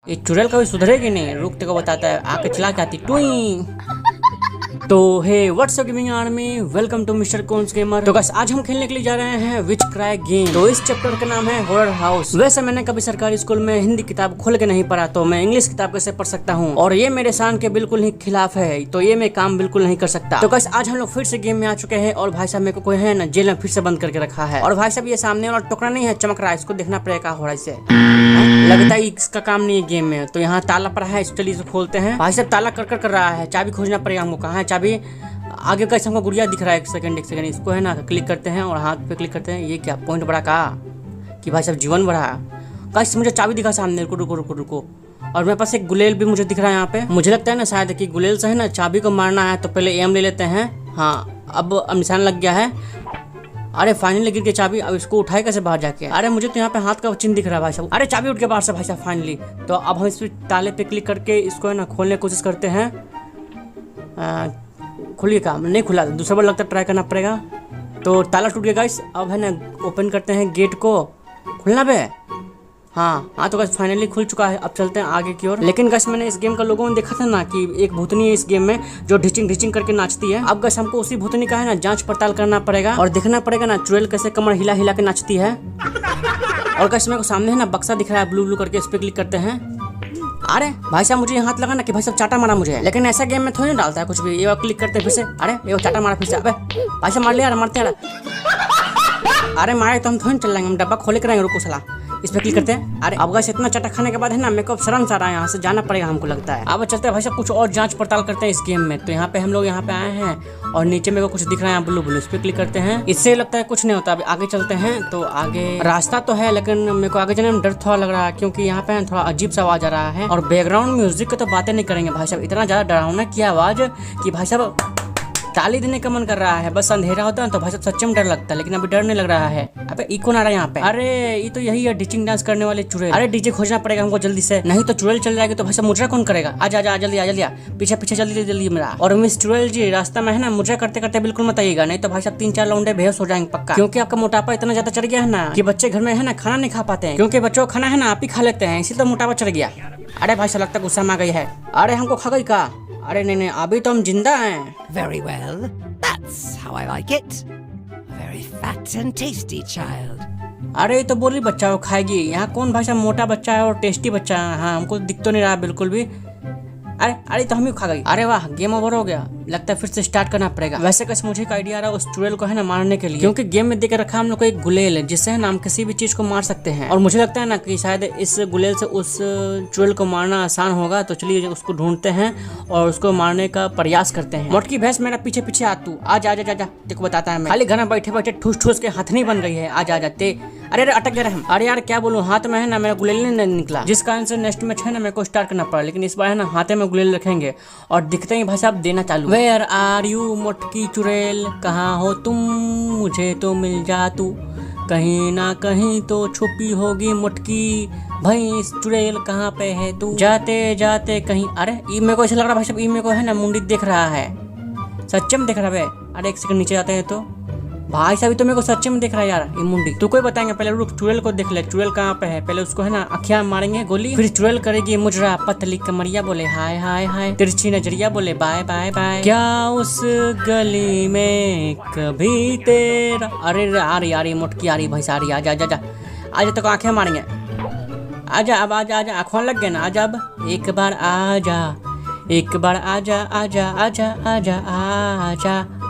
ये चुड़ैल कभी सुधरेगी नहीं, रुक तेको बताता है, आके चला के आती टुई। तो hey what's up gaming army, welcome to mister cons gamer. तो बस आज हम खेलने के लिए जा रहे हैं विच क्राई गेम। तो इस चैप्टर का नाम है हॉरर हाउस। वैसे मैंने कभी सरकारी स्कूल में हिंदी किताब खोल के नहीं पढ़ा, तो मैं इंग्लिश किताब कैसे पढ़ सकता हूँ, और ये मेरे शान के बिल्कुल ही खिलाफ है, तो ये मैं काम बिल्कुल नहीं कर सकता। तो बस आज हम लोग फिर से गेम में आ चुके हैं, और भाई साहब मेरे को कोई है ना जेल में फिर से बंद करके रखा है। और भाई साहब ये सामने वाला टोकरा नहीं है चमक रहा है, इसको देखना पड़ेगा हो रहा है, लगता है इसका काम नहीं है गेम में। तो यहाँ ताला पड़ा है, इस चलिए खोलते हैं। भाई साहब ताला कर रहा है, चाबी खोजना पड़ेगा हमको। कहाँ है चाबी? आगे कैसे हमको गुड़िया दिख रहा है, एक सेकंड इसको है ना क्लिक करते हैं और हाथ पे क्लिक करते हैं। ये क्या पॉइंट बढ़ा का कि भाई साहब जीवन बढ़ा। कैसे मुझे चाबी दिखा सामने, रुको। और मेरे पास एक गुलेल भी मुझे दिख रहा है यहाँ पे। मुझे लगता है ना शायद कि गुलेल से है ना चाबी को मारना है, तो पहले एम ले लेते हैं। हाँ अब निशान लग गया है। अरे फाइनली गिर के चाबी, अब इसको उठाए कैसे बाहर जाके? अरे मुझे तो यहाँ पे हाथ का चिन्ह दिख रहा है भाई साहब। अरे चाबी उठ के बाहर से भाई साहब फाइनली। तो अब हम इस ताले पे क्लिक करके इसको है ना खोलने की कोशिश करते हैं। खुलिए काम नहीं खुला, दूसरा बार लगता है ट्राई करना पड़ेगा। तो ताला टूट गया गाइस। अब है ना ओपन करते हैं गेट को, खुलना बे। हाँ तो गाइस फाइनली खुल चुका है। अब चलते हैं आगे की ओर। लेकिन गाइस मैंने इस गेम का लोगों में देखा था ना कि एक भूतनी है इस गेम में जो ढिचिंग करके नाचती है। अब गाइस हमको उसी भूतनी का है ना जांच पड़ताल करना पड़ेगा और देखना पड़ेगा ना चुड़ैल कैसे कमर हिला के नाचती है। और गाइस मेरे को सामने है ना बक्सा दिख रहा है ब्लू करके, इस पे क्लिक करते हैं। अरे भाई साहब मुझे हाथ लगा ना कि भाई साहब चाटा मारा मुझे, लेकिन ऐसा गेम में थोड़ी ना डालता है कुछ भी। ये क्लिक करते हैं फिर से, अरे ये चाटा मारा फिर से। अबे भाई साहब मार लिया, मारते यार। अरे मारे तो हम थोड़ी चल जाएंगे, हम डब्बा खोले करेंगे, रुको सला। इस पे क्लिक करते हैं। अरे अब गाइस इतना चटा खाने के बाद है ना मेरे को शर्म सा रहा है, यहाँ से जाना पड़ेगा हमको लगता है। अब चलते हैं भाई साहब कुछ और जांच पड़ताल करते हैं इस गेम में। तो यहाँ पे हम लोग यहाँ पे आए हैं और नीचे मेरे को कुछ दिख रहा है ब्लू, इस पे क्लिक करते हैं। इससे लगता है कुछ नहीं होता। अभी आगे चलते हैं। तो आगे रास्ता तो है, लेकिन मेरे को आगे जाने में डर थोड़ा लग रहा है, क्योंकि यहाँ पे थोड़ा अजीब सा आवाज आ रहा है। और बैकग्राउंड म्यूजिक की तो बातें नहीं करेंगे भाई साहब, इतना ज्यादा डरावना किया आवाज कि भाई साहब ताली देने का मन कर रहा है। बस अंधेरा होता है तो भाई साहब सच्चे में डर लगता है, लेकिन अभी डर नहीं लग रहा है। अबे ई कौन आ रहा है यहाँ पे? अरे ये तो यही है डिचिंग डांस करने वाले चुड़ैल। अरे डीजे खोजना पड़ेगा हमको जल्दी से, नहीं तो चुड़ैल चल जाएगी तो भाई साहब मुजरा कौन करेगा? आजा जल्दी पीछे जल्दी मेरा। और मिस चुड़ैल जी रास्ता में है ना मुजरा करते बिल्कुल मत आइएगा, नहीं तो भाई साहब 3-4 लौंडे बेहोश हो जाएंगे पक्का। क्योंकि आपका मोटापा इतना ज्यादा चढ़ गया है ना कि बच्चे घर में है ना खाना नहीं खा पाते हैं, क्योंकि बच्चों को खाना है ना आप ही खा लेते हैं, इसी तो मोटापा चढ़ गया। अरे भाई साहब लगता है गुस्सा में आ गई है। अरे हमको खा गई का? अरे नहीं अभी तो हम जिंदा हैं। Very well, that's how I like it. A very fat and tasty child. अरे ये तो बोली बच्चा वो खाएगी, यहाँ कौन भाई साहब मोटा बच्चा है और टेस्टी बच्चा है? हाँ हमको दिख तो नहीं रहा बिल्कुल भी। अरे तो हम ही खा गई। अरे वाह गेम ओवर हो गया, लगता है फिर से स्टार्ट करना पड़ेगा। वैसे कैसे मुझे एक आइडिया आ रहा है उस चुड़ैल को है ना मारने के लिए, क्योंकि गेम में देकर रखा हम लोग को एक गुलेल है जिससे है ना हम किसी भी चीज को मार सकते हैं। और मुझे लगता है ना कि शायद इस गुलेल से उस चुड़ैल को मारना आसान होगा। तो चलिए उसको ढूंढते हैं और उसको मारने का प्रयास करते हैं। मोटकी भैंस मेरा पीछे आ, तू आजा देखो बताता है। मैं खाली घर में बैठे ठूस के हथनी बन गई है। आजा ते। अरे अटक गए हम। अरे यार क्या बोलूं, हाथ में है ना मेरा गुलेल नहीं निकला, जिस कारण से नेक्स्ट मैच है ना मेरे को स्टार्ट करना पड़ा। लेकिन इस बार है ना हाथे में गुलेल रखेंगे और दिखते ही भाई साहब देना चालू। वेयर आर यू मोटकी चुड़ैल, कहाँ हो तुम, मुझे तो मिल जा तू, कहीं ना कहीं तो छुपी होगी मोटकी भैंस चुड़ैल, कहाँ पे है तू, जाते कहीं। अरे ये मेरे को ऐसा लग रहा भाई साहब, ये मेरे को है ना मुंडी देख रहा है, सच्चे में देख रहा है। अरे एक सेकंड नीचे जाते हैं तो भाई साहब तो मेरे को सच्चे में देख रहा है यार ये मुंडी। तू कोई बताएंगे, पहले रुक चुड़ैल को देख ले, चुड़ैल कहाँ पे है। पहले उसको है ना अखियां मारेंगे गोली, फिर चुड़ैल करेगी मुजरा, पतली कमरिया बोले हाय, तिरछी नजरिया बोले बाय। क्या उस गली में कभी तेरा। अरे यार ये मोटकी आ रही भाई सारी। आजा तो आंखें मारेंगे। आजा अब आजा आँखों लग गए ना। आजा अब एक बार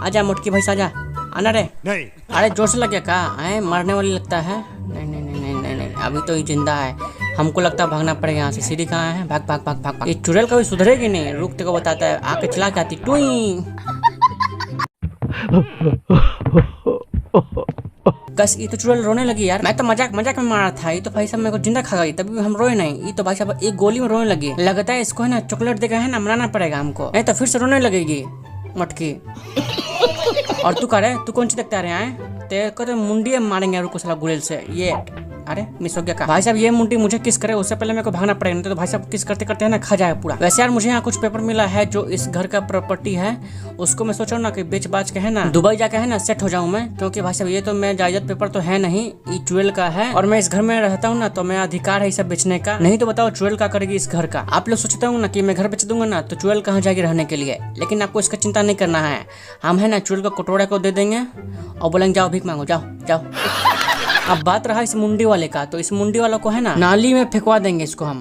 आजा मोटकी भैंस आजा। आना रे नहीं। अरे जोर से लग गया का? मरने वाली लगता है। नहीं अभी तो ये जिंदा है, हमको लगता है भागना पड़ेगा यहाँ से। सीढ़ी कहाँ है? भाग। ये चुड़ैल कभी सुधरेगी नहीं, रुक तेको बताता है, आके चला के आती टुई। कस ये तो चुड़ैल रोने लगी यार, मैं तो मजाक में मारा था। ये तो भाई साहब मेरे को जिंदा खा गई, तभी हम रोए नहीं। ये तो भाई साहब एक गोली में रोने लगी। लगता है इसको है ना चॉकलेट देकर है ना मनाना पड़ेगा हमको, नहीं तो फिर से रोने लगेगी मटकी। और तू कह रहे तू कौन सी देखता रहे हैं? तेरे को तो मुंडी मारेंगे रुको साला गुलेल से। ये अरे मिस हो गया का भाई साहब, ये मुंडी मुझे किस करे उससे पहले मेरे को भागना पड़ेगा, नहीं तो भाई साहब किस करते करते है ना खा जाएगा पूरा। वैसे यार मुझे यहाँ कुछ पेपर मिला है जो इस घर का प्रॉपर्टी है, उसको मैं सोचा ना कि बेच बाच के है ना दुबई जाके है ना सेट हो जाऊँ मैं, क्योंकि भाई साहब ये तो मैं जायदाद पेपर तो है नहीं, ये चुएल का है और मैं इस घर में रहता हूँ ना, तो मैं अधिकार है सब बेचने का। नहीं तो बताओ चुएल का करेगी इस घर का। आप लोग सोचते हो ना कि मैं घर बेच दूंगा ना तो चुएल कहाँ जाएगी रहने के लिए, लेकिन आपको इसका चिंता नहीं करना है। हम है ना चुएल का कटोरा को दे देंगे और बोलेंगे जाओ भीख मांगो, जाओ जाओ। अब बात रहा इस मुंडी वाले का, तो इस मुंडी वाला को है ना नाली में फेंकवा देंगे इसको हम।